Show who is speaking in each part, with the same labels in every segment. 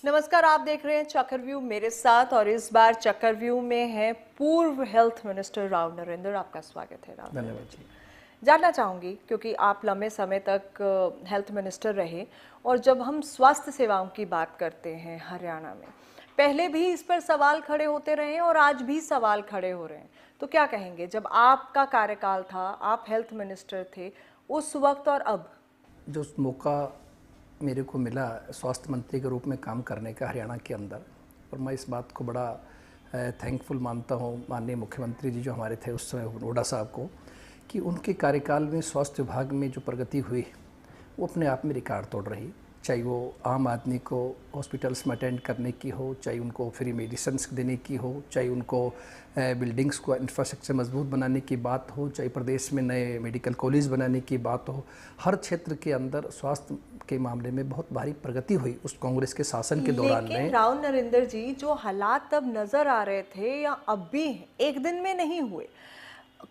Speaker 1: नमस्कार, आप देख रहे हैं चक्रव्यूह मेरे साथ और इस बार चक्रव्यूह में है पूर्व हेल्थ मिनिस्टर राव नरेंद्र। आपका स्वागत है राव।
Speaker 2: धन्यवाद जी।
Speaker 1: जानना चाहूँगी क्योंकि आप लंबे समय तक हेल्थ मिनिस्टर रहे और जब हम स्वास्थ्य सेवाओं की बात करते हैं हरियाणा में, पहले भी इस पर सवाल खड़े होते रहे हैं और आज भी सवाल खड़े हो रहे हैं, तो क्या कहेंगे जब आपका कार्यकाल था, आप हेल्थ मिनिस्टर थे, उस वक्त और अब?
Speaker 2: जो मौका मेरे को मिला स्वास्थ्य मंत्री के रूप में काम करने का हरियाणा के अंदर, और मैं इस बात को बड़ा थैंकफुल मानता हूँ माननीय मुख्यमंत्री जी जो हमारे थे उस समय हुड्डा साहब को, कि उनके कार्यकाल में स्वास्थ्य विभाग में जो प्रगति हुई वो अपने आप में रिकॉर्ड तोड़ रही। चाहे वो आम आदमी को हॉस्पिटल्स में अटेंड करने की हो, चाहे उनको फ्री मेडिसिन देने की हो, चाहे उनको बिल्डिंग्स को इंफ्रास्ट्रक्चर मजबूत बनाने की बात हो, चाहे प्रदेश में नए मेडिकल कॉलेज बनाने की बात हो, हर क्षेत्र के अंदर स्वास्थ्य के मामले में बहुत भारी प्रगति हुई उस कांग्रेस के शासन के दौरान में।
Speaker 1: लेकिन राव नरेंद्र जी, जो हालात तब नजर आ रहे थे या अब भी एक दिन में नहीं हुए।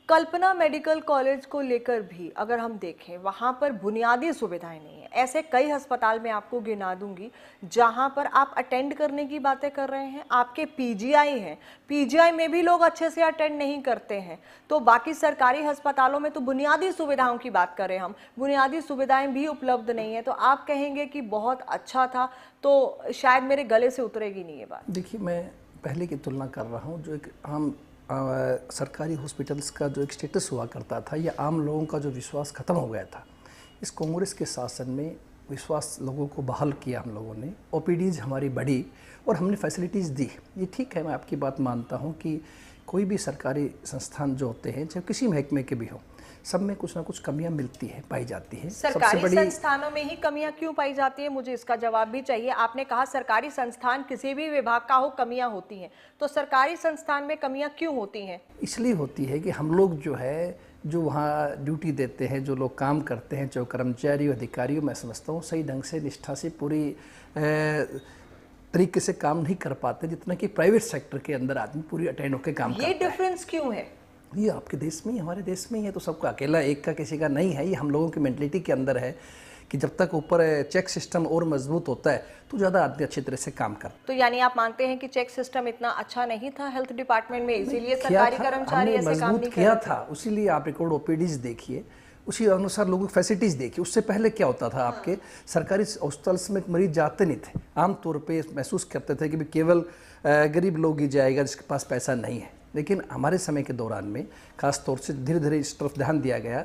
Speaker 1: कल्पना मेडिकल कॉलेज को लेकर भी अगर हम देखें, वहां पर बुनियादी सुविधाएं नहीं है। ऐसे कई अस्पताल में आपको गिना दूंगी जहां पर आप अटेंड करने की बातें कर रहे हैं, आपके पीजीआई हैं, पीजीआई में भी लोग अच्छे से अटेंड नहीं करते हैं। तो बाकी सरकारी अस्पतालों में तो बुनियादी सुविधाओं की बात करें, हम बुनियादी सुविधाएं भी उपलब्ध नहीं है। तो आप कहेंगे कि बहुत अच्छा था, तो शायद मेरे गले से उतरेगी नहीं ये बात।
Speaker 2: देखिए, मैं पहले की तुलना कर रहा हूँ। जो एक आम सरकारी हॉस्पिटल्स का जो एक स्टेटस हुआ करता था या आम लोगों का जो विश्वास ख़त्म हो गया था, इस कांग्रेस के शासन में विश्वास लोगों को बहाल किया हम लोगों ने। ओपीडीज़ हमारी बढ़ी और हमने फैसिलिटीज़ दी। ये ठीक है, मैं आपकी बात मानता हूँ कि कोई भी सरकारी संस्थान जो होते हैं, चाहे किसी महकमे के भी हों, सब में कुछ ना कुछ कमियां मिलती हैं, पाई जाती हैं।
Speaker 1: सरकारी संस्थानों में ही कमियां क्यों पाई जाती हैं, मुझे इसका जवाब भी चाहिए। आपने कहा सरकारी संस्थान किसी भी विभाग का हो, कमियां होती हैं, तो सरकारी संस्थान में कमियां क्यों होती हैं? इसलिए
Speaker 2: होती है कि हम लोग जो वहाँ ड्यूटी देते हैं, जो लोग काम करते हैं, जो कर्मचारी अधिकारी, मैं समझता हूँ सही ढंग से निष्ठा से पूरी तरीके से काम नहीं कर पाते जितना कि प्राइवेट सेक्टर के अंदर आदमी पूरी अटेंड होकर काम करता है।
Speaker 1: ये डिफरेंस क्यों है?
Speaker 2: ये आपके देश में ही, हमारे देश में ही है, तो सबका अकेला एक का किसी का नहीं है। ये हम लोगों की मेंटलिटी के अंदर है कि जब तक ऊपर चेक सिस्टम और मजबूत होता है तो ज़्यादा आदमी अच्छी तरह से काम कर।
Speaker 1: तो यानी आप मानते हैं कि चेक सिस्टम इतना अच्छा नहीं था हेल्थ डिपार्टमेंट में, इसीलिए सरकारी कर्मचारी ऐसे काम नहीं
Speaker 2: किया था। उसीलिए आप रिकॉर्ड ओपीडीज देखिए, उसी अनुसार लोगों की फैसिलिटीज़ देखिए। उससे पहले क्या होता था, आपके सरकारी हॉस्पिटल्स में मरीज जाते नहीं थे। आमतौर पर महसूस करते थे कि केवल गरीब लोग ही जाएगा जिसके पास पैसा नहीं है। लेकिन हमारे समय के दौरान में खास तौर से धीरे धीरे इस तरफ ध्यान दिया गया।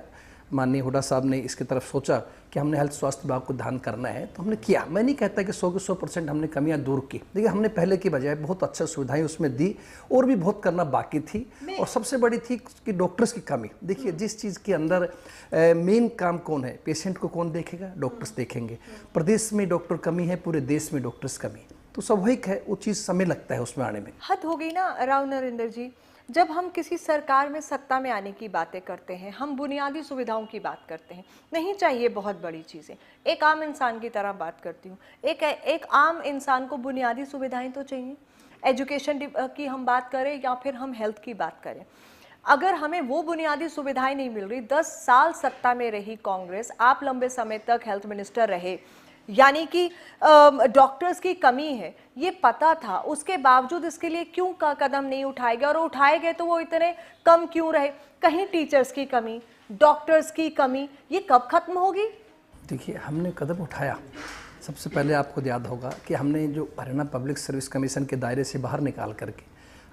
Speaker 2: माननीय हुड्डा साहब ने इसकी तरफ सोचा कि हमने हेल्थ स्वास्थ्य विभाग को ध्यान करना है, तो हमने किया। मैं नहीं कहता कि 100 के 100% हमने कमियां दूर की, लेकिन हमने पहले की बजाय बहुत अच्छा सुविधाएं उसमें दी और भी बहुत करना बाकी थी। और सबसे बड़ी थी कि डॉक्टर्स की कमी। देखिए, जिस चीज़ के अंदर मेन काम कौन है, पेशेंट को कौन देखेगा, डॉक्टर्स देखेंगे। प्रदेश में डॉक्टर कमी है, पूरे देश में डॉक्टर्स कमी, तो स्वाभाविक है वो चीज़ समय लगता है उसमें आने में।
Speaker 1: हद हो गई ना राव नरेंद्र जी। जब हम किसी सरकार में सत्ता में आने की बातें करते हैं, हम बुनियादी सुविधाओं की बात करते हैं, नहीं चाहिए बहुत बड़ी चीज़ें। एक आम इंसान की तरह बात करती हूँ, एक आम इंसान को बुनियादी सुविधाएं तो चाहिए। एजुकेशन की हम बात करें या फिर हम हेल्थ की बात करें, अगर हमें वो बुनियादी सुविधाएं नहीं मिल रही। 10 साल सत्ता में रही कांग्रेस, आप लंबे समय तक हेल्थ मिनिस्टर रहे, यानी कि डॉक्टर्स की कमी है ये पता था, उसके बावजूद इसके लिए क्यों कदम नहीं उठाए गए, और उठाए गए तो वो इतने कम क्यों रहे? कहीं टीचर्स की कमी, डॉक्टर्स की कमी, ये कब खत्म होगी?
Speaker 2: देखिए, हमने कदम उठाया। सबसे पहले आपको याद होगा कि हमने जो हरियाणा पब्लिक सर्विस कमीशन के दायरे से बाहर निकाल करके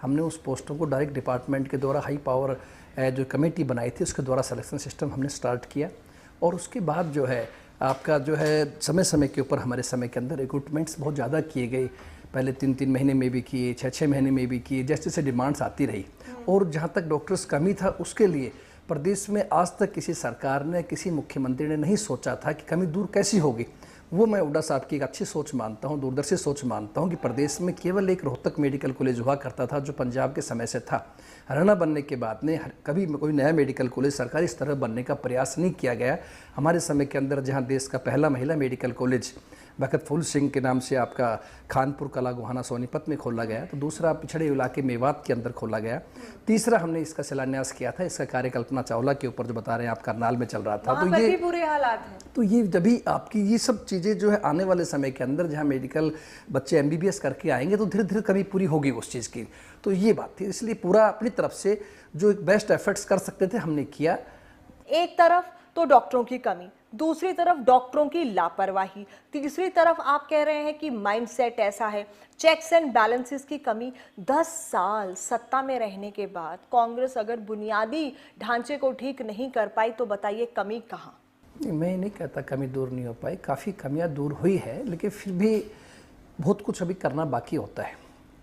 Speaker 2: हमने उस पोस्टों को डायरेक्ट डिपार्टमेंट के द्वारा हाई पावर जो कमेटी बनाई थी उसके द्वारा सिलेक्शन सिस्टम हमने स्टार्ट किया। और उसके बाद जो है आपका समय समय के ऊपर हमारे समय के अंदर रिक्रूटमेंट्स बहुत ज़्यादा किए गए। पहले 3-3 महीने में भी किए, 6-6 महीने में भी किए, जैसे जैसे डिमांड्स आती रही। और जहाँ तक डॉक्टर्स कमी था, उसके लिए प्रदेश में आज तक किसी सरकार ने, किसी मुख्यमंत्री ने नहीं सोचा था कि कमी दूर कैसी होगी। वो मैं हुड्डा साहब की एक अच्छी सोच मानता हूँ, दूरदर्शी सोच मानता हूँ कि प्रदेश में केवल एक रोहतक मेडिकल कॉलेज हुआ करता था जो पंजाब के समय से था। हरियाणा बनने के बाद ने कभी कोई नया मेडिकल कॉलेज सरकारी स्तर पर बनने का प्रयास नहीं किया गया। हमारे समय के अंदर जहाँ देश का पहला महिला मेडिकल कॉलेज भगत फूल सिंह के नाम से आपका खानपुर कला गोहाना सोनीपत में खोला गया, तो दूसरा पिछड़े इलाके मेवात के अंदर खोला गया, तीसरा हमने इसका शिलान्यास किया था, इसका कार्य कल्पना चावला के ऊपर जो बता रहे हैं आप करनाल में चल रहा था। तो ये
Speaker 1: बुरे हालात हैं।
Speaker 2: तो ये जब भी आपकी ये सब चीज़ें जो है आने वाले समय के अंदर जहाँ मेडिकल बच्चे MBBS करके आएंगे तो धीरे धीरे कमी पूरी होगी उस चीज़ की। तो ये बात थी, इसलिए पूरा अपनी तरफ से जो एक बेस्ट एफर्ट्स कर सकते थे हमने किया।
Speaker 1: एक तरफ तो डॉक्टरों की कमी, दूसरी तरफ डॉक्टरों की लापरवाही, तीसरी तरफ आप कह रहे हैं कि माइंडसेट ऐसा है, चेक्स एंड बैलेंसेस की कमी। 10 साल सत्ता में रहने के बाद कांग्रेस अगर बुनियादी ढांचे को ठीक नहीं कर पाई तो बताइए कमी कहाँ?
Speaker 2: मैं नहीं कहता कमी दूर नहीं हो पाई, काफ़ी कमियां दूर हुई है, लेकिन फिर भी बहुत कुछ अभी करना बाकी होता है।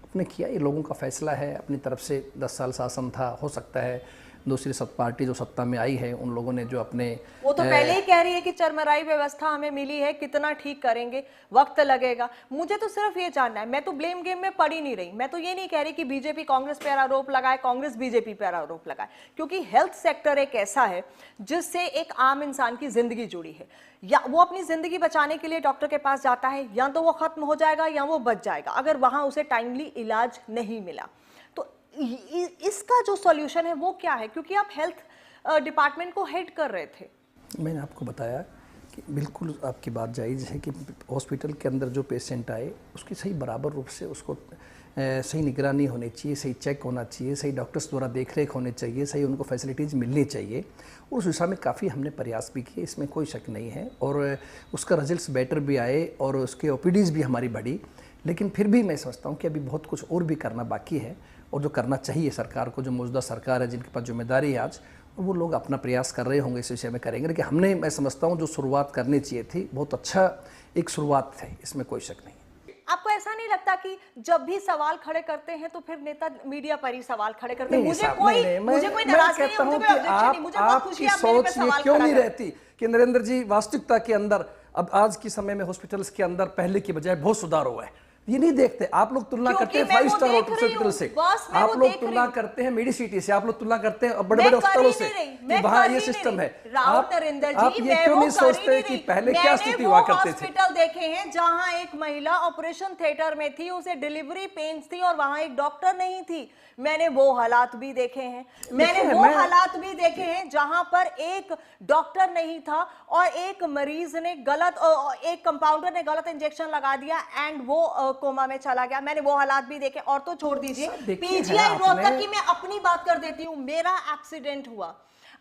Speaker 2: आपने किया, ये लोगों का फैसला है, अपनी तरफ से 10 साल शासन था, हो सकता है दूसरी पार्टी जो सत्ता में आई है उन लोगों ने जो अपने
Speaker 1: वो तो पहले ही कह रही है कि चरमराई व्यवस्था हमें मिली है, कितना ठीक करेंगे, वक्त लगेगा। मुझे तो सिर्फ ये जानना है, मैं तो ब्लेम गेम में पड़ी नहीं रही, मैं तो ये नहीं कह रही कि बीजेपी कांग्रेस पर आरोप लगाए, कांग्रेस बीजेपी पर आरोप लगाए, क्योंकि हेल्थ सेक्टर एक ऐसा है जिससे एक आम इंसान की जिंदगी जुड़ी है। या वो अपनी जिंदगी बचाने के लिए डॉक्टर के पास जाता है, या तो वो खत्म हो जाएगा या वो बच जाएगा अगर वहां उसे टाइमली इलाज नहीं मिला। तो इसका जो सॉल्यूशन है वो क्या है? क्योंकि आप हेल्थ डिपार्टमेंट को हेड कर रहे थे।
Speaker 2: मैंने आपको बताया कि बिल्कुल आपकी बात जायज़ है कि हॉस्पिटल के अंदर जो पेशेंट आए उसकी सही बराबर रूप से उसको सही निगरानी होनी चाहिए, सही चेक होना चाहिए, सही डॉक्टर्स द्वारा देखरेख होनी चाहिए, सही उनको फैसिलिटीज़ मिलनी चाहिए। उस दिशा में काफ़ी हमने प्रयास भी किए, इसमें कोई शक नहीं है, और उसका रिजल्ट्स बेटर भी आए और उसके OPDs भी हमारी बढ़ी। लेकिन फिर भी मैं समझता हूँ कि अभी बहुत कुछ और भी करना बाकी है, और जो करना चाहिए सरकार को, जो मौजूदा सरकार है जिनके पास जिम्मेदारी है आज, और वो लोग अपना प्रयास कर रहे होंगे, इस विषय में करेंगे। लेकिन हमने, मैं समझता हूँ, जो शुरुआत करनी चाहिए थी, बहुत अच्छा एक शुरुआत थी, इसमें कोई शक नहीं।
Speaker 1: आपको ऐसा नहीं लगता कि जब भी सवाल खड़े करते हैं तो फिर नेता मीडिया पर ही सवाल खड़े करते हैं? मुझे कोई नाराजगी नहीं है, मुझे कोई ऑब्जेक्शन नहीं, मुझे बहुत खुशी है आप मेरे पे सवाल
Speaker 2: क्यों नहीं रहती कि नरेंद्र जी वास्तविकता के अंदर अब आज के समय में हॉस्पिटल्स के अंदर पहले की बजाय बहुत सुधार हुआ है। ये नहीं देखते आप लोग, तुलना करते हैं 5 स्टार हॉस्पिटल से, आप लोग तुलना करते हैं मेडिसिटी से, आप लोग तुलना करते हैं बड़े बड़े अस्पतालों से कि वहां ये सिस्टम है। आप ये क्यों नहीं सोचते कि पहले क्या स्थिति हुआ करते थे?
Speaker 1: हॉस्पिटल देखे हैं जहां एक महिला ऑपरेशन थिएटर में थी, उसे डिलीवरी पेन्स थी और वहां एक डॉक्टर नहीं थी। मैंने वो हालात भी देखे हैं, हालात भी देखे हैं जहां पर एक डॉक्टर नहीं था और एक मरीज ने गलत, एक कंपाउंडर ने गलत इंजेक्शन लगा दिया एंड वो कोमा में चला गया। मैंने वो हालात भी देखे। और तो छोड़ दीजिए, PGI रोहतक की मैं अपनी बात कर देती हूँ। मेरा एक्सीडेंट हुआ,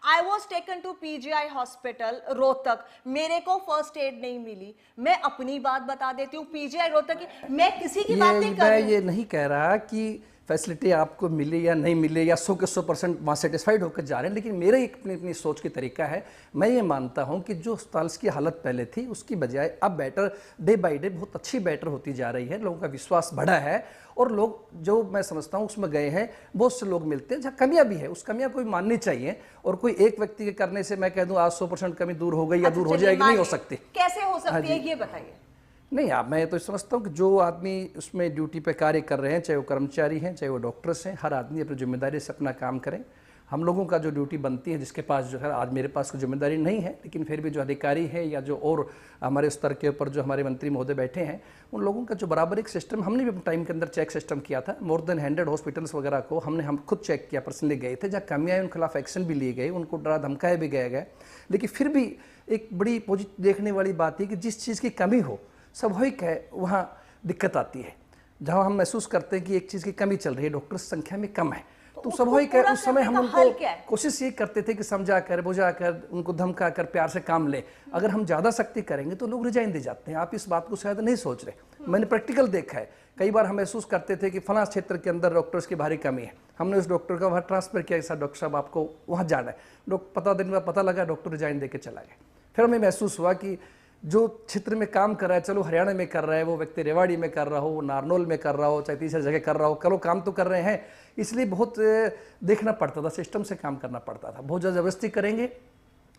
Speaker 1: I was taken to PGI hospital Rohtak, मेरे को फर्स्ट एड नहीं मिली। मैं अपनी बात बता देती हूँ, PGI रोहतक की, मैं किसी की बात नहीं कर रही।
Speaker 2: मैं ये नहीं कह रहा कि फैसिलिटी आपको मिले या नहीं मिले या 100 के 100% वहाँ सेटिस्फाइड होकर जा रहे हैं, लेकिन मेरा एक अपनी सोच की तरीका है। मैं ये मानता हूँ कि जो अस्पताल की हालत पहले थी उसकी बजाय अब बेटर, डे बाय डे बहुत अच्छी बेटर होती जा रही है, लोगों का विश्वास बढ़ा है, और लोग जो मैं समझता हूँ उसमें गए हैं, बहुत से लोग मिलते हैं। जहाँ कमियाँ भी है उस कमियाँ को माननी चाहिए, और कोई एक व्यक्ति के करने से मैं कह दूँ आज 100% कमी दूर हो गई या दूर हो जाएगी, नहीं हो सकती।
Speaker 1: कैसे हो सकती है ये बताइए।
Speaker 2: नहीं, आप, मैं तो समझता हूँ कि जो आदमी उसमें ड्यूटी पे कार्य कर रहे हैं, चाहे वो कर्मचारी हैं चाहे वो डॉक्टर्स हैं, हर आदमी अपनी जिम्मेदारी से अपना काम करें। हम लोगों का जो ड्यूटी बनती है, जिसके पास जो है, आज मेरे पास कोई जिम्मेदारी नहीं है, लेकिन फिर भी जो अधिकारी है या जो और हमारे स्तर के ऊपर जो हमारे मंत्री महोदय बैठे हैं, उन लोगों का जो बराबर एक सिस्टम, हमने भी अपने टाइम के अंदर चेक सिस्टम किया था। मोर देन 100 हॉस्पिटल्स वगैरह को हम खुद चेक किया, पर्सनली गए थे। जहाँ कमियाँ उनके खिलाफ एक्शन भी लिए गए, उनको डरा धमकाए भी गए। लेकिन फिर भी एक बड़ी पॉजिटिव देखने वाली बात है कि जिस चीज़ की कमी हो, स्वाभाविक है वहाँ दिक्कत आती है। जहाँ हम महसूस करते हैं कि एक चीज़ की कमी चल रही है, डॉक्टर संख्या में कम है, तो स्वाभाविक है उस समय हम उनको कोशिश ये करते थे कि समझा कर, बुझा कर, उनको धमका कर प्यार से काम ले। अगर हम ज़्यादा सख्ती करेंगे तो लोग रिजाइन दे जाते हैं। आप इस बात को शायद नहीं सोच रहे, मैंने प्रैक्टिकल देखा है। कई बार हम महसूस करते थे कि फलां क्षेत्र के अंदर डॉक्टर्स की भारी कमी है, हमने उस डॉक्टर का वहाँ ट्रांसफर किया, ऐसा डॉक्टर साहब आपको वहाँ जाना है। दिन बाद पता लगा डॉक्टर रिजाइन दे के चला गया। फिर हमें महसूस हुआ कि जो क्षेत्र में काम कर रहा है, चलो हरियाणा में कर रहा है, वो व्यक्ति रेवाड़ी में कर रहा हो, नारनौल में कर रहा हो, चाहे तीसरी जगह कर रहा हो, करो काम तो कर रहे हैं। इसलिए बहुत देखना पड़ता था, सिस्टम से काम करना पड़ता था। बहुत ज़्यादा जबरदस्ती करेंगे,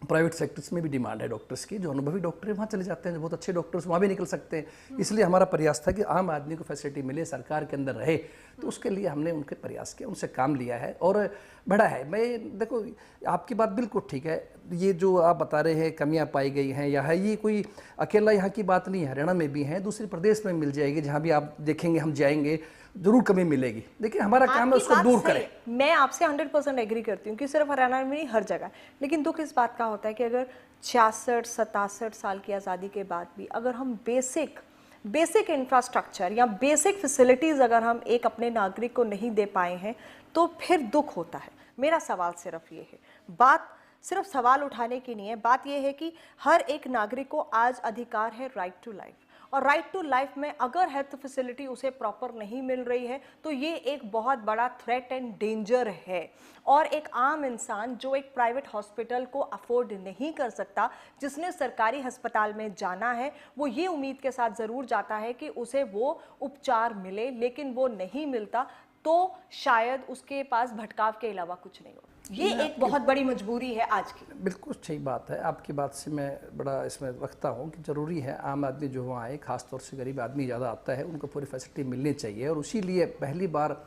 Speaker 2: प्राइवेट सेक्टर्स में भी डिमांड है डॉक्टर्स की, जो अनुभवी डॉक्टर है वहाँ चले जाते हैं, जो बहुत अच्छे डॉक्टर्स वहाँ भी निकल सकते हैं। इसलिए हमारा प्रयास था कि आम आदमी को फैसिलिटी मिले, सरकार के अंदर रहे, तो उसके लिए हमने उनके प्रयास किया, उनसे काम लिया है और बढ़ा है। मैं देखो आपकी बात बिल्कुल ठीक है, ये जो आप बता रहे हैं कमियां पाई गई हैं या है, ये कोई अकेला यहाँ की बात नहीं है, हरियाणा में भी है, दूसरे प्रदेश में मिल जाएगी, जहाँ भी आप देखेंगे हम जाएंगे जरूर कमी मिलेगी, लेकिन हमारा काम है उसको दूर करें।
Speaker 1: मैं आपसे 100% एग्री करती हूँ कि सिर्फ हरियाणा में नहीं, हर जगह। लेकिन दुख इस बात का होता है कि अगर 66-67 साल की आज़ादी के बाद भी अगर हम बेसिक इंफ्रास्ट्रक्चर या बेसिक फैसिलिटीज़ अगर हम एक अपने नागरिक को नहीं दे पाए हैं तो फिर दुख होता है। मेरा सवाल सिर्फ ये है, बात सिर्फ सवाल उठाने की नहीं है, बात यह है कि हर एक नागरिक को आज अधिकार है राइट टू लाइफ, और राइट टू लाइफ में अगर हेल्थ फैसिलिटी उसे प्रॉपर नहीं मिल रही है तो ये एक बहुत बड़ा थ्रेट एंड डेंजर है। और एक आम इंसान जो एक प्राइवेट हॉस्पिटल को अफोर्ड नहीं कर सकता, जिसने सरकारी अस्पताल में जाना है, वो ये उम्मीद के साथ ज़रूर जाता है कि उसे वो उपचार मिले, लेकिन वो नहीं मिलता तो शायद उसके पास भटकाव के अलावा कुछ नहीं हो। ये एक बहुत बड़ी मजबूरी है आज की।
Speaker 2: बिल्कुल सही बात है आपकी बात से, मैं बड़ा इसमें रखता हूँ कि ज़रूरी है आम आदमी जो वहाँ आए, खासतौर से गरीब आदमी ज़्यादा आता है, उनको पूरी फैसिलिटी मिलनी चाहिए। और उसी लिए पहली बार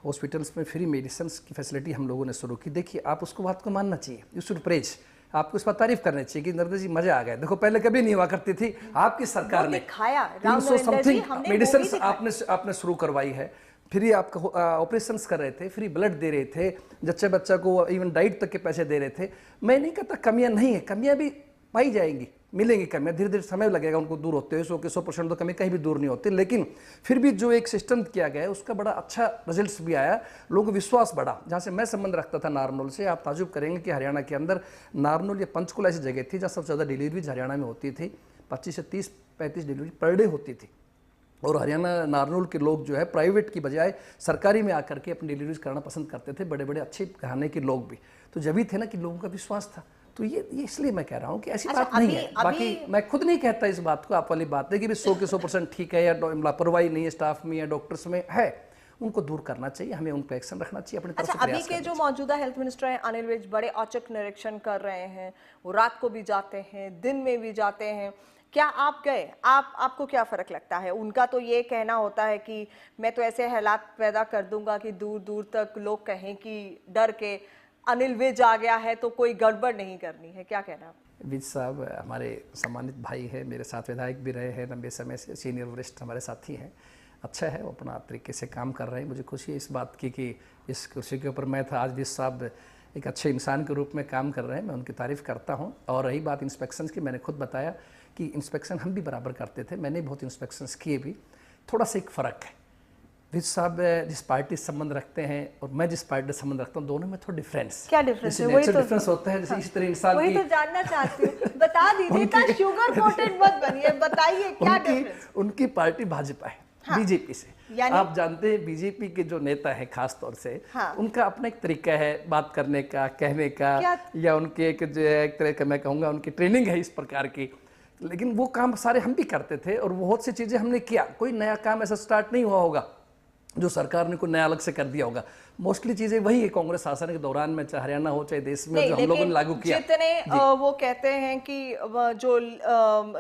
Speaker 2: हॉस्पिटल्स में फ्री मेडिसिन की फैसिलिटी हम लोगों ने शुरू की। देखिए आप उसको बात को मानना चाहिए, यू शुड प्रेज, आपको इस पर तारीफ करनी चाहिए कि नरेंद्र जी मजा आ गया। देखो पहले कभी नहीं हुआ करती थी, आपकी सरकार ने
Speaker 1: 300
Speaker 2: समथिंग मेडिसिन आपने शुरू करवाई है, फ्री आपका ऑपरेशंस कर रहे थे, फ्री ब्लड दे रहे थे, जच्चे बच्चा को इवन डाइट तक के पैसे दे रहे थे। मैं नहीं कहता कमियां नहीं है, कमियां भी पाई जाएंगी, मिलेंगी कमियां, धीरे धीरे समय लगेगा उनको दूर होते हुए। 100% तो कमी कहीं भी दूर नहीं होती, लेकिन फिर भी जो एक सिस्टम किया गया है उसका बड़ा अच्छा रिजल्ट्स भी आया, लोगों को विश्वास बढ़ा। जहाँ से मैं संबंध रखता था नारनौल से, आप ताजुब करेंगे कि हरियाणा के अंदर नारनौल या पंचकुला ऐसी जगह थी जहाँ सबसे ज़्यादा डिलीवरीज हरियाणा में होती थी, 25 से 30-35 डिलीवरी पर डे होती थी। और हरियाणा नारनौल के लोग जो है प्राइवेट की बजाय सरकारी में आकर के अपनी डिलीवरीज करना पसंद करते थे, बड़े बड़े अच्छे घराने के लोग भी, तो जब भी थे ना कि लोगों का विश्वास था। तो ये इसलिए मैं कह रहा हूँ कि ऐसी बात नहीं है। बाकी मैं खुद नहीं कहता इस बात को, आप वाली बात है कि 100% ठीक है या लापरवाही नहीं है स्टाफ में या डॉक्टर्स में है, उनको दूर करना चाहिए, हमें उन पर एक्शन रखना चाहिए अपनी तरफ से प्रयास
Speaker 1: अभी के जो मौजूदा हेल्थ मिनिस्टर हैं अनिल विज बड़े औचक निरीक्षण कर रहे हैं, वो रात को भी जाते हैं, दिन में भी जाते हैं। क्या आप गए? आपको क्या फ़र्क लगता है? उनका तो ये कहना होता है कि मैं तो ऐसे हालात पैदा कर दूंगा कि दूर दूर तक लोग कहें कि डर के अनिल विज आ गया है तो कोई गड़बड़ नहीं करनी है। क्या कहना है?
Speaker 2: विज साहब हमारे सम्मानित भाई है, मेरे साथ विधायक भी रहे हैं लंबे समय से, सीनियर वरिष्ठ हमारे साथी हैं, अच्छा है, वो अपना तरीके से काम कर रहे हैं। मुझे खुशी है इस बात की कि इस कुर्सी के ऊपर मैं था, आज विज साहब एक अच्छे इंसान के रूप में काम कर रहे हैं, मैं उनकी तारीफ़ करता हूँ। और रही बात इंस्पेक्शन की, मैंने खुद बताया कि इंस्पेक्शन हम भी बराबर करते थे, मैंने बहुत इंस्पेक्शंस किए भी। थोड़ा सा एक फ़र्क है, विज साहब जिस पार्टी से संबंध रखते हैं और मैं जिस पार्टी से संबंध रखता हूँ, दोनों में थोड़ा डिफरेंस।
Speaker 1: क्या डिफरेंस है? वही तो
Speaker 2: डिफरेंस होता है, जैसे इस तरह इंसान
Speaker 1: वही तो जानना चाहती हूँ, बता दीजिए, इतना शुगर कोटेड मत बनिए, बताइए क्या डिफरेंस।
Speaker 2: उनकी पार्टी भाजपा है, बीजेपी से। आप जानते हैं बीजेपी के जो नेता हैं खास तौर से, उनका अपना एक तरीका है बात करने का, कहने का, या उनके एक तरह का मैं कहूँगा उनकी ट्रेनिंग है इस प्रकार की। लेकिन वो काम सारे हम भी करते थे और बहुत सी चीज़ें हमने किया, कोई नया काम ऐसा स्टार्ट नहीं हुआ होगा जो सरकार ने कोई नया अलग से कर दिया होगा। मोस्टली चीज़ें वही है कांग्रेस शासन के दौरान में, चाहे हरियाणा हो चाहे देश में, जो हम लोगों ने लागू किया।
Speaker 1: जितने वो कहते हैं कि जो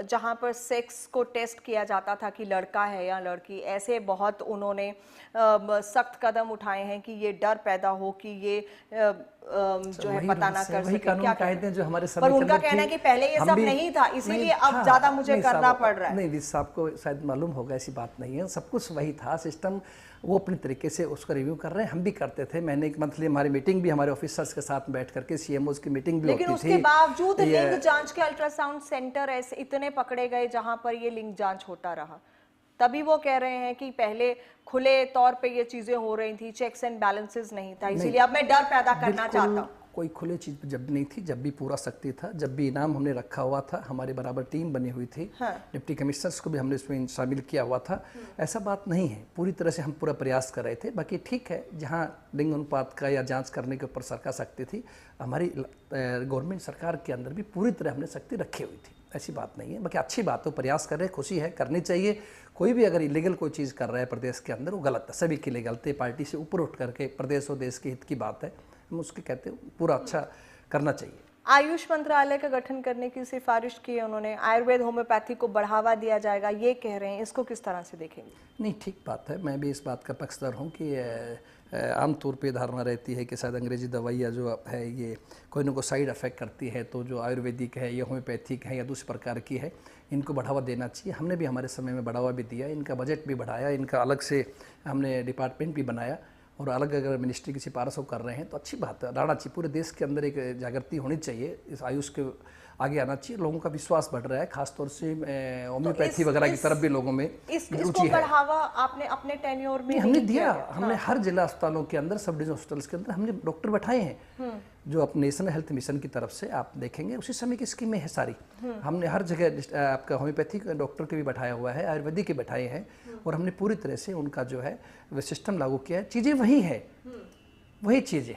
Speaker 1: जहाँ पर सेक्स को टेस्ट किया जाता था कि लड़का है या लड़की, ऐसे बहुत उन्होंने सख्त कदम उठाए हैं कि ये डर पैदा हो कि ये जो है पता ना कर सके। क्या कहते हैं
Speaker 2: जो हमारे
Speaker 1: समय, पर उनका कहना है कि पहले ये सब नहीं था, इसीलिए अब ज्यादा मुझे करना पड़ रहा है।
Speaker 2: नहीं, विज साहब को शायद मालूम होगा, ऐसी बात नहीं है, सब कुछ वही था सिस्टम, वो अपने तरीके से उसका रिव्यू कर रहे हैं, हम भी करते थे। मैंने एक मंथली हमारी मीटिंग भी हमारे ऑफिसर्स के साथ बैठ करके सीएमओज की मीटिंग भी होती थी।
Speaker 1: लेकिन उसके बावजूद लिंग जांच के अल्ट्रासाउंड सेंटर ऐसे इतने पकड़े गए जहां पर ये लिंग जांच होता रहा। तभी वो कह रहे हैं कि पहले खुले तौर पे ये चीजें हो रही थी, चेक्स एंड बैलेंसेस नहीं था, इसीलिए अब मैं डर पैदा करना चाहता हूँ।
Speaker 2: कोई खुले चीज जब नहीं थी, जब भी पूरा शक्ति था, जब भी इनाम हमने रखा हुआ था, हमारे बराबर टीम बनी हुई थी, डिप्टी कमिश्नर्स को भी हमने इसमें शामिल किया हुआ था। ऐसा बात नहीं है, पूरी तरह से हम पूरा प्रयास कर रहे थे। बाकी ठीक है, जहाँ लिंग अनुपात का या जांच करने के ऊपर सरकार शक्ति थी, हमारी गवर्नमेंट सरकार के अंदर भी पूरी तरह हमने शक्ति रखी हुई थी, ऐसी बात नहीं है। बाकी अच्छी बात हो, प्रयास कर रहे हैं, खुशी है, करनी चाहिए। कोई भी अगर इलीगल कोई चीज़ कर रहा है प्रदेश के अंदर, वो गलत है, सभी के लिए गलत है। पार्टी से ऊपर उठ करके प्रदेश और देश के हित की बात है, हम उसके कहते हैं पूरा अच्छा करना चाहिए।
Speaker 1: आयुष मंत्रालय का गठन करने की सिफारिश की है उन्होंने, आयुर्वेद होम्योपैथी को बढ़ावा दिया जाएगा ये कह रहे हैं, इसको किस तरह से देखेंगे?
Speaker 2: नहीं, ठीक बात है। मैं भी इस बात का पक्षधर हूँ कि आमतौर पे धारणा रहती है कि शायद अंग्रेजी दवाइयाँ जो है ये कोई ना कोई साइड इफ़ेक्ट करती है, तो जो आयुर्वेदिक है या होम्योपैथिक है या दूसरे प्रकार की है, इनको बढ़ावा देना चाहिए। हमने भी हमारे समय में बढ़ावा भी दिया, इनका बजट भी बढ़ाया, इनका अलग से हमने डिपार्टमेंट भी बनाया, और अलग अगर मिनिस्ट्री की सिफारिश कर रहे हैं तो अच्छी बात है, लाना चाहिए। पूरे देश के अंदर एक जागृति होनी चाहिए, इस आयुष के आगे आना चाहिए। लोगों का विश्वास बढ़ रहा है, खासतौर से होम्योपैथी वगैरह की तरफ भी लोगों में
Speaker 1: इसको बढ़ावा आपने अपने टेन्योर में
Speaker 2: हमने दिया। हमने हर जिला अस्पतालों के अंदर, सब डिवीजन हॉस्पिटल्स के अंदर हमने डॉक्टर बैठाए हैं, जो अपने नेशनल हेल्थ मिशन की तरफ से आप देखेंगे उसी समय की स्कीमें है सारी। हमने हर जगह आपका होम्योपैथिक डॉक्टर के भी बैठाया हुआ है, आयुर्वेदिक के बैठाए हैं, और हमने पूरी तरह से उनका जो है वह सिस्टम लागू किया है। चीज़ें वही है, वही चीज़ें,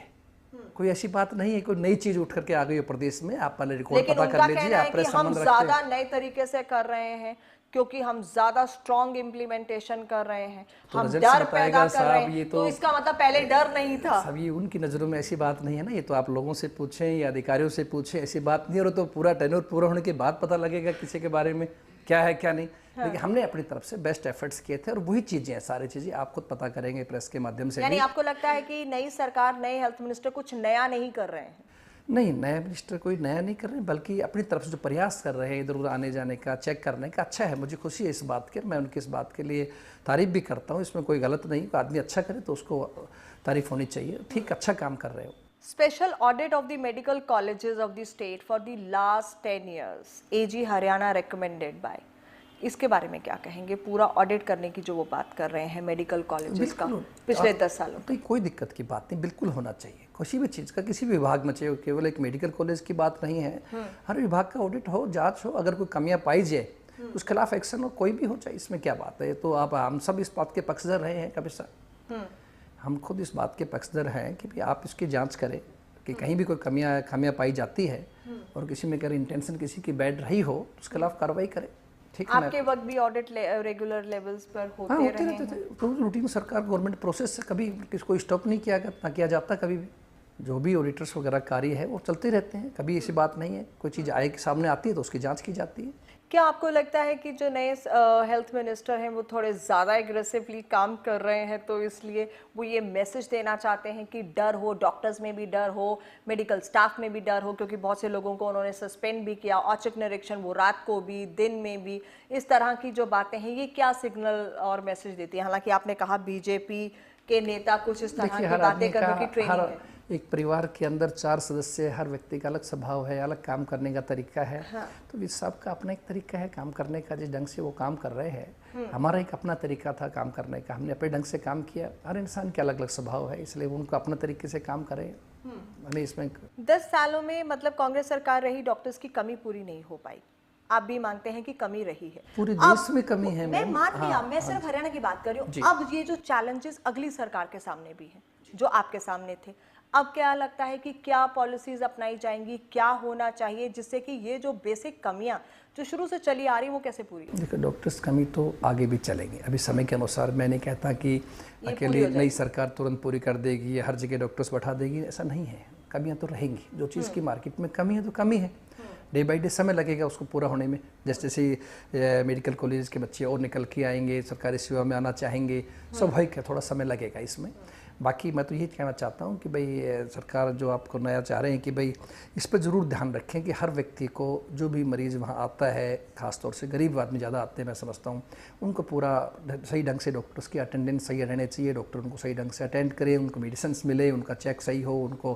Speaker 2: कोई ऐसी बात नहीं है कोई नई चीज उठ करके आ गई है प्रदेश में। आप पहले रिकॉर्ड पता कर लीजिए, आप प्रेस संबंध रखते हैं।
Speaker 1: हम ज्यादा नए तरीके से कर रहे हैं क्योंकि हम ज्यादा स्ट्रॉन्ग इम्प्लीमेंटेशन कर रहे हैं,
Speaker 2: तो
Speaker 1: हम डर पैदा कर रहे हैं, तो इसका मतलब पहले डर नहीं था।
Speaker 2: सब ये उनकी नज़रों में ऐसी बात नहीं है ना, ये तो आप लोगों से पूछें या अधिकारियों से पूछें, ऐसी बात नहीं। और तो पूरा टेन्योर पूरा होने के बाद पता लगेगा किसी के बारे में क्या है क्या नहीं। लेकिन हमने अपनी तरफ से बेस्ट एफर्ट्स किए थे, और वही चीज़ें हैं, सारी चीज़ें आप खुद पता करेंगे प्रेस के माध्यम से।
Speaker 1: यानी आपको लगता है कि नई सरकार, नए हेल्थ मिनिस्टर कुछ नया नहीं कर रहे हैं?
Speaker 2: नहीं, नया मिनिस्टर कोई नया नहीं कर रहे हैं, बल्कि अपनी तरफ से जो प्रयास कर रहे हैं इधर उधर आने जाने का, चेक करने का, अच्छा है। मुझे खुशी है इस बात की, मैं उनकी इस बात के लिए तारीफ भी करता हूँ। इसमें कोई गलत नहीं, आदमी अच्छा करे तो उसको तारीफ होनी चाहिए। ठीक, अच्छा काम कर रहे हो।
Speaker 1: Special audit of the medical colleges of the state for the last 10 years, AG Haryana recommended by, इसके बारे में क्या कहेंगे? पूरा ऑडिट करने की जो वो बात कर रहे हैं मेडिकल कॉलेजेस का पिछले 10 सालों
Speaker 2: तो कोई दिक्कत की बात नहीं, बिल्कुल होना चाहिए। किसी भी चीज़ का, किसी भी विभाग में चाहिए, केवल एक मेडिकल कॉलेज की बात नहीं है। हर विभाग का ऑडिट हो, जांच हो, अगर कोई कमियां पाई जाए उस खिलाफ एक्शन हो, कोई भी हो चाहे, इसमें क्या बात है। तो आप, हम सब इस बात के पक्षधर रहे हैं कभी सर, हम खुद इस बात के पक्षधर हैं कि भाई आप इसकी जांच करें कि कहीं भी कोई खामियां पाई जाती है, और किसी में अगर इंटेंशन किसी की बैड रही हो तो उसके खिलाफ कार्रवाई करें। ठीक है,
Speaker 1: आपके वक्त भी ऑडिट रेगुलर लेवल्स पर होते
Speaker 2: रहते थे। तो रूटीन सरकार गवर्नमेंट प्रोसेस से कभी किसको स्टॉप नहीं किया ना किया जाता कभी भी। जो भी ऑडिटर्स वगैरह कार्य है वो चलते रहते हैं, कभी ऐसी बात नहीं है। कोई चीज़ आए के सामने आती है तो उसकी जांच की जाती है।
Speaker 1: क्या आपको लगता है कि जो नए हेल्थ मिनिस्टर हैं वो थोड़े ज़्यादा एग्रेसिवली काम कर रहे हैं, तो इसलिए वो ये मैसेज देना चाहते हैं कि डर हो, डॉक्टर्स में भी डर हो, मेडिकल स्टाफ में भी डर हो, क्योंकि बहुत से लोगों को उन्होंने सस्पेंड भी किया, औचक निरीक्षण वो रात को भी दिन में भी, इस तरह की जो बातें हैं, ये क्या सिग्नल और मैसेज देती है? हालांकि आपने कहा बीजेपी के नेता कुछ इस तरह की बातें करने की ट्रेनिंग है।
Speaker 2: एक परिवार के अंदर 4 सदस्य, हर व्यक्ति का अलग स्वभाव है, अलग काम करने का तरीका है। हाँ। तो इस सबका अपना एक तरीका है काम करने का, जिस ढंग से वो काम कर रहे हैं। हमारा एक अपना तरीका था काम करने का, हमने अपने ढंग से काम किया। हर इंसान के अलग अलग स्वभाव है, इसलिए उनको अपने तरीके से काम करें। हमें इसमें
Speaker 1: 10 सालों में मतलब कांग्रेस सरकार रही, डॉक्टर्स की कमी पूरी नहीं हो पाई। आप भी मानते हैं कि कमी रही है?
Speaker 2: पूरे देश में कमी है।
Speaker 1: मैं मान लिया, मैं सिर्फ हरियाणा की बात कर रही हूँ। अब ये जो चैलेंजेस अगली सरकार के सामने भी हैं, जो आपके सामने थे, अब क्या लगता है कि क्या पॉलिसीज अपनाई जाएंगी, क्या होना चाहिए जिससे कि ये जो बेसिक कमियां जो शुरू से चली आ रही वो कैसे पूरी?
Speaker 2: देखो, डॉक्टर्स कमी तो आगे भी चलेगी। अभी समय के अनुसार मैं नहीं कहता कि अकेली नई सरकार तुरंत पूरी कर देगी या हर जगह डॉक्टर्स बैठा देगी, ऐसा नहीं है। कमियां तो रहेंगी। जो चीज़ की मार्केट में कमी है तो कमी है, डे बाई डे समय लगेगा उसको पूरा होने में। जैसे मेडिकल कॉलेज के बच्चे और निकल के आएंगे, सरकारी सेवा में आना चाहेंगे, स्वाभाविक है, थोड़ा समय लगेगा इसमें। बाकी मैं तो ये कहना चाहता हूँ कि भाई सरकार जो आपको नया चाह रहे हैं कि भाई इस पर ज़रूर ध्यान रखें कि हर व्यक्ति को, जो भी मरीज़ वहाँ आता है, ख़ासतौर से गरीब आदमी ज़्यादा आते हैं मैं समझता हूँ, उनको पूरा सही ढंग से डॉक्टर्स की अटेंडेंस सही रहने चाहिए, डॉक्टर उनको सही ढंग से अटेंड करें, उनको मेडिसिन मिले, उनका चेक सही हो, उनको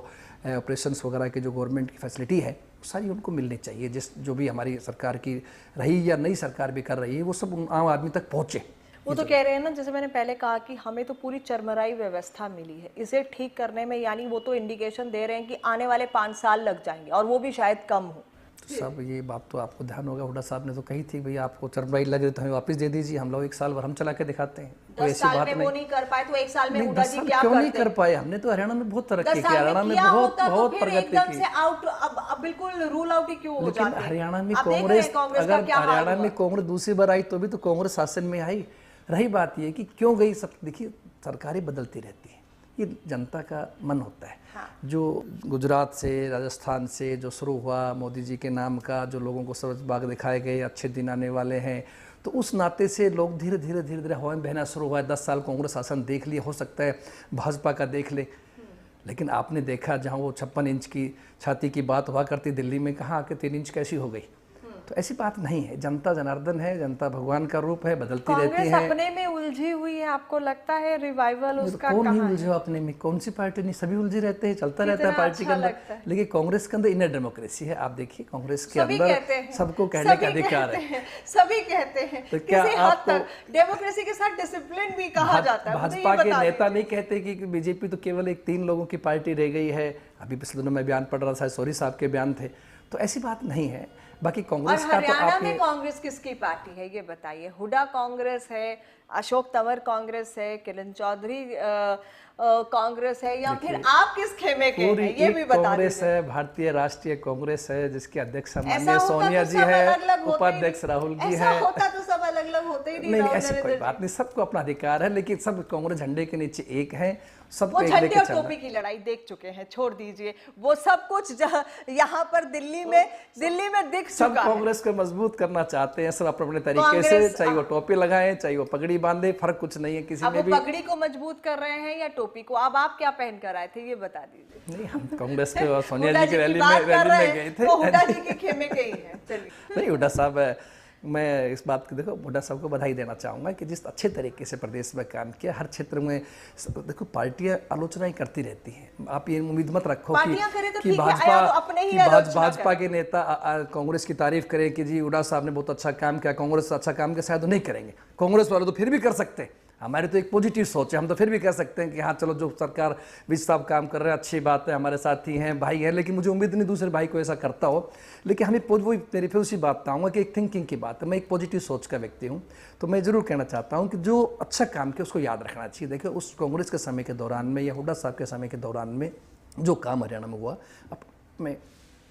Speaker 2: ऑपरेशंस वगैरह की जो गवर्नमेंट की फैसिलिटी है सारी उनको मिलनी चाहिए। जो भी हमारी सरकार की रही या नई सरकार भी कर रही है वो सब आम आदमी तक पहुँचे।
Speaker 1: वो तो कह रहे हैं ना, जैसे मैंने पहले कहा कि हमें तो पूरी चरमराई व्यवस्था मिली है, इसे ठीक करने में, यानी वो तो इंडिकेशन दे रहे हैं कि आने वाले 5 साल लग जाएंगे और वो भी शायद कम हो।
Speaker 2: तो सब ये बात तो आपको ध्यान होगा, हुड्डा साहब ने तो कही थी भाई आपको चरमराई लग रही तो हमें वापस दे दीजिए, हम लोग 1 साल भर हम चला के दिखाते हैं। तो ऐसी बात नहीं,
Speaker 1: वो नहीं कर पाए तो 1 साल में हुड्डा जी क्या
Speaker 2: क्यों नहीं कर पाए? हमने तो हरियाणा में बहुत तरक्की की, हरियाणा में बहुत प्रगति की।
Speaker 1: अब बिल्कुल रूल आउट ही क्यों हो जाते हैं?
Speaker 2: लेकिन हरियाणा में कांग्रेस, अगर हरियाणा में कांग्रेस दूसरी बार आई तो भी तो कांग्रेस शासन में आई। रही बात ये कि क्यों गई, सब देखिए सरकारें बदलती रहती हैं, ये जनता का मन होता है।
Speaker 1: हाँ।
Speaker 2: जो गुजरात से, राजस्थान से जो शुरू हुआ मोदी जी के नाम का, जो लोगों को सबज बाग दिखाए गए, अच्छे दिन आने वाले हैं, तो उस नाते से लोग धीरे धीरे हवा में बहना शुरू हुआ है। 10 साल कांग्रेस शासन देख लिए, हो सकता है भाजपा का देख ले, लेकिन आपने देखा जहाँ वो 56 इंच की छाती की बात हुआ करती दिल्ली में, कहाँ आके 3 इंच कैसी हो गई। तो ऐसी बात नहीं है। जनता जनार्दन है, जनता भगवान का रूप है, बदलती रहती है।
Speaker 1: कांग्रेस अपने में उलझी हुई है, आपको लगता है रिवाइवल उसका
Speaker 2: कौन
Speaker 1: कहाँ
Speaker 2: नहीं
Speaker 1: है?
Speaker 2: उलझे अपने में? कौन सी पार्टी नहीं, सभी उलझे रहते हैं, चलता रहता है पार्टी के अंदर। लेकिन कांग्रेस के अंदर इनर डेमोक्रेसी है। आप देखिए कांग्रेस के अंदर सबको कहने का अधिकार है,
Speaker 1: सभी कहते हैं।
Speaker 2: तो क्या आपको
Speaker 1: डेमोक्रेसी के साथ डिसिप्लिन भी कहा जाता है।
Speaker 2: भाजपा के नेता नहीं कहते कि बीजेपी तो केवल एक 3 लोगों की पार्टी रह गई है? अभी पिछले दिनों में बयान पढ़ रहा था, सोरी साहब के बयान थे। तो ऐसी बात नहीं है। बाकी कांग्रेस का तो
Speaker 1: हरियाणा में कांग्रेस किसकी पार्टी है ये बताइए? हुड्डा कांग्रेस है, अशोक तंवर कांग्रेस है, किरण चौधरी कांग्रेस है, या फिर आप किस खेमे के हैं ये भी बता
Speaker 2: कांग्रेस है, भारतीय राष्ट्रीय कांग्रेस है, जिसके अध्यक्ष माननीय सोनिया जी है, उपाध्यक्ष राहुल जी है।
Speaker 1: होता तो सब अलग अलग होते ही
Speaker 2: नहीं, ऐसी कोई बात नहीं, सबको अपना अधिकार है, लेकिन सब कांग्रेस झंडे के नीचे एक है।
Speaker 1: वो झंडे और टोपी की लड़ाई देख चुके हैं, छोड़ दीजिए वो सब कुछ। यहाँ पर दिल्ली में दिख चुका
Speaker 2: सब कांग्रेस को मजबूत करना चाहते हैं, सब अपने अपने तरीके से, चाहे वो टोपी लगाएं, चाहे वो पगड़ी बांधे, फर्क कुछ नहीं है किसी में भी।
Speaker 1: पगड़ी को मजबूत कर रहे हैं या टोपी को? अब आप क्या पहन कर आए थे ये बता दीजिए।
Speaker 2: नहीं, हम कांग्रेस के और सोनिया जी की रैली में गए थे।
Speaker 1: हुड्डा जी के खेमे के ही हैं। चलिए,
Speaker 2: नहीं, हुड्डा साहब, मैं इस बात की, देखो, हुड्डा साहब को बधाई देना चाहूँगा कि जिस अच्छे तरीके से प्रदेश में काम किया। हर क्षेत्र में देखो पार्टियां आलोचनाएं करती रहती हैं। आप ये उम्मीद मत रखो कि भाजपा के नेता कांग्रेस की तारीफ करें कि जी हुड्डा साहब ने बहुत अच्छा काम किया, कांग्रेस अच्छा काम किया, शायद नहीं करेंगे। कांग्रेस वाले तो फिर भी कर सकते हैं। हमारी तो एक पॉजिटिव सोच है, हम तो फिर भी कह सकते हैं कि हाँ चलो, जो सरकार विज साहब काम कर रहे हैं अच्छी बात है, हमारे साथी हैं, भाई हैं। लेकिन मुझे उम्मीद नहीं दूसरे भाई को ऐसा करता हो। लेकिन हमें वही मेरी फिर उसी बात आऊँगा कि एक थिंकिंग की बात है। मैं एक पॉजिटिव सोच का व्यक्ति हूँ, तो मैं ज़रूर कहना चाहता हूँ कि जो अच्छा काम किया उसको याद रखना चाहिए। देखिए, उस कांग्रेस के समय के दौरान में या हुड्डा साहब के समय के दौरान में जो काम हरियाणा में हुआ, अब में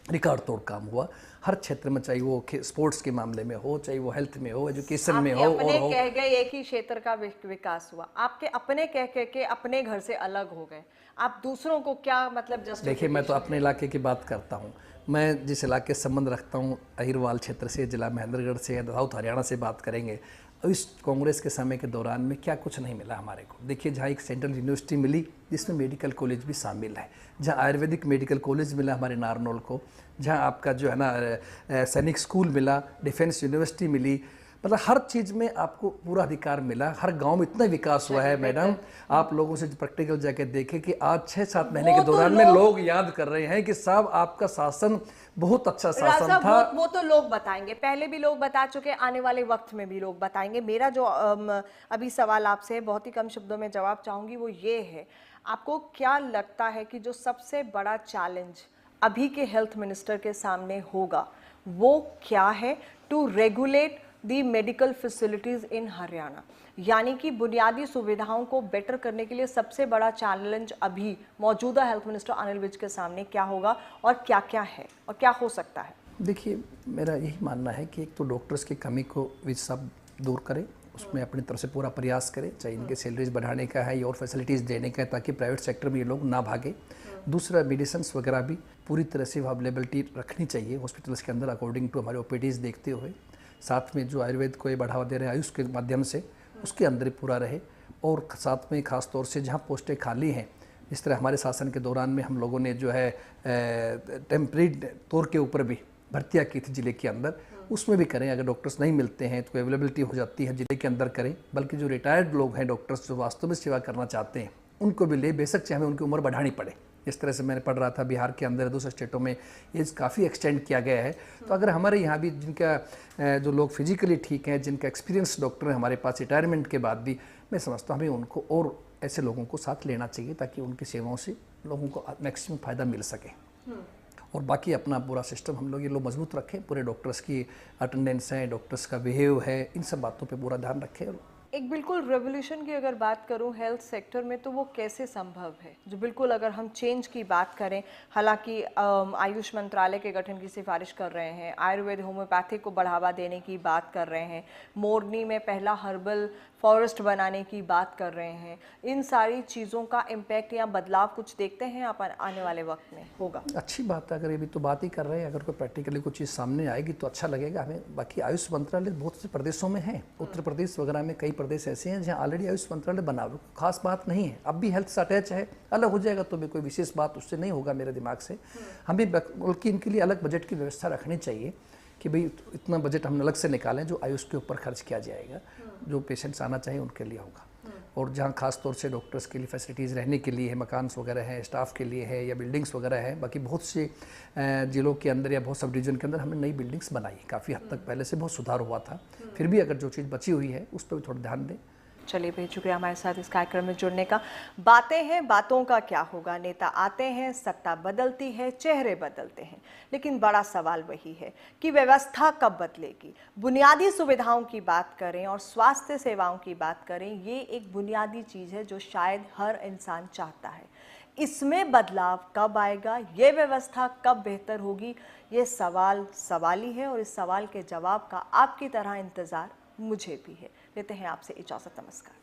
Speaker 2: रिकॉर्ड तोड़ काम हुआ। हर क्षेत्र में, चाहे वो स्पोर्ट्स के मामले में हो, चाहे वो हेल्थ में हो, एजुकेशन में हो,
Speaker 1: अपने कह गए एक ही क्षेत्र का विकास हुआ, आपके अपने कह के अपने घर से अलग हो गए। आप दूसरों को क्या मतलब
Speaker 2: देखिए, मैं तो अपने इलाके की बात करता हूँ। मैं जिस इलाके से संबंध रखता हूँ, अहिरवाल क्षेत्र से, जिला महेंद्रगढ़ से या साउथ हरियाणा से बात करेंगे, इस कांग्रेस के समय के दौरान में क्या कुछ नहीं मिला हमारे को। देखिए, जहाँ एक सेंट्रल यूनिवर्सिटी मिली जिसमें मेडिकल कॉलेज भी शामिल है, जहाँ आयुर्वेदिक मेडिकल कॉलेज मिला हमारे नारनौल को, जहाँ आपका जो है ना सैनिक स्कूल मिला, डिफेंस यूनिवर्सिटी मिली, मतलब हर चीज़ में आपको पूरा अधिकार मिला। हर गांव में इतना विकास हुआ है मैडम, आप लोगों से प्रैक्टिकल जाके देखें कि आज 6-7 महीने के दौरान में लोग याद कर रहे हैं कि साहब आपका शासन बहुत अच्छा शासन था।
Speaker 1: वो तो लोग बताएंगे, पहले भी लोग बता चुके, आने वाले वक्त में भी लोग बताएंगे। मेरा जो अभी सवाल आपसे है, बहुत ही कम शब्दों में जवाब चाहूंगी, वो ये है, आपको क्या लगता है कि जो सबसे बड़ा चैलेंज अभी के हेल्थ मिनिस्टर के सामने होगा वो क्या है? To regulate the medical facilities in Haryana, यानी कि बुनियादी सुविधाओं को बेटर करने के लिए सबसे बड़ा चैलेंज अभी मौजूदा हेल्थ मिनिस्टर अनिल विज के सामने क्या होगा और क्या क्या है और क्या हो सकता है?
Speaker 2: देखिए, मेरा यही मानना है कि एक तो डॉक्टर्स की कमी को विज साहब दूर करें, उसमें अपनी तरफ से पूरा प्रयास करें, चाहे इनके सैलरीज बढ़ाने का है या और फैसिलिटीज़ देने का है, ताकि प्राइवेट सेक्टर में ये लोग ना भागे। दूसरा, मेडिसिन वगैरह भी पूरी तरह से अवेलेबिलिटी रखनी चाहिए हॉस्पिटल्स के अंदर, अकॉर्डिंग टू हमारे ओपीडीज़ देखते हुए। साथ में जो आयुर्वेद को ये बढ़ावा दे रहे हैं आयुष के माध्यम से, उसके अंदर ही पूरा रहे। और साथ में ख़ास तौर से जहाँ पोस्टें खाली हैं, इस तरह हमारे शासन के दौरान में हम लोगों ने जो है टेम्परेरी तौर के ऊपर भी भर्तियाँ की थी जिले के अंदर, उसमें भी करें। अगर डॉक्टर्स नहीं मिलते हैं तो अवेलेबिलिटी हो जाती है, जिले के अंदर करें। बल्कि जो रिटायर्ड लोग हैं डॉक्टर्स, जो वास्तव में सेवा करना चाहते हैं, उनको भी ले, बेशक चाहे हमें उनकी उम्र बढ़ानी पड़े। इस तरह से मैंने पढ़ रहा था बिहार के अंदर, दूसरे स्टेटों में एज काफ़ी एक्सटेंड किया गया है। तो अगर हमारे यहाँ भी जिनका जो लोग फिजिकली ठीक हैं, जिनका एक्सपीरियंस डॉक्टर है हमारे पास रिटायरमेंट के बाद भी, मैं समझता हूँ हमें उनको और ऐसे लोगों को साथ लेना चाहिए, ताकि उनकी सेवाओं से लोगों को मैक्सिमम फ़ायदा मिल सके। और बाकी अपना पूरा सिस्टम हम लोग ये लोग मजबूत रखें, पूरे डॉक्टर्स की अटेंडेंस है, डॉक्टर्स का बिहेव है, इन सब बातों पे पूरा ध्यान रखें और
Speaker 1: एक बिल्कुल रेवोल्यूशन की अगर बात करूं हेल्थ सेक्टर में, तो वो कैसे संभव है? जो बिल्कुल अगर हम चेंज की बात करें, हालांकि आयुष मंत्रालय के गठन की सिफारिश कर रहे हैं, आयुर्वेद होम्योपैथी को बढ़ावा देने की बात कर रहे हैं, मोरनी में पहला हर्बल फॉरेस्ट बनाने की बात कर रहे हैं, इन सारी चीज़ों का इम्पैक्ट या बदलाव कुछ देखते हैं आप आने वाले वक्त में होगा?
Speaker 2: अच्छी बात है, अगर ये भी तो बात ही कर रहे हैं, अगर कोई प्रैक्टिकली कुछ चीज़ सामने आएगी तो अच्छा लगेगा हमें। बाकी आयुष मंत्रालय बहुत से प्रदेशों में है, उत्तर प्रदेश वगैरह में कई प्रदेश ऐसे हैं जहाँ ऑलरेडी आयुष मंत्रालय बना हुआ, खास बात नहीं है। अब भी हेल्थ से अटैच है, अलग हो जाएगा तो भी कोई विशेष बात उससे नहीं होगा मेरे दिमाग से। हमें बल्कि इनके लिए अलग बजट की व्यवस्था रखनी चाहिए कि भाई इतना बजट हम अलग से निकालें जो आयुष के ऊपर खर्च किया जाएगा, जो पेशेंट्स आना चाहिए उनके लिए होगा। और जहाँ खास तौर से डॉक्टर्स के लिए फैसिलिटीज़ रहने के लिए है, मकान वगैरह हैं, स्टाफ के लिए है या बिल्डिंग्स वगैरह है। बाकी बहुत से जिलों के अंदर या बहुत सब डिवीजन के अंदर हमने नई बिल्डिंग्स बनाई, काफ़ी हद तक पहले से बहुत सुधार हुआ था। फिर भी अगर जो चीज़ बची हुई है उस पर भी थोड़ा ध्यान दें।
Speaker 1: चलिए, बेहद शुक्रिया हमारे साथ इस कार्यक्रम में जुड़ने का। बातें हैं, बातों का क्या होगा? नेता आते हैं, सत्ता बदलती है, चेहरे बदलते हैं, लेकिन बड़ा सवाल वही है कि व्यवस्था कब बदलेगी। बुनियादी सुविधाओं की बात करें और स्वास्थ्य सेवाओं की बात करें, ये एक बुनियादी चीज़ है जो शायद हर इंसान चाहता है। इसमें बदलाव कब आएगा, ये व्यवस्था कब बेहतर होगी, ये सवाल ही है, और इस सवाल के जवाब का आपकी तरह इंतज़ार मुझे भी है। लेते हैं आपसे इजाज़त। नमस्कार।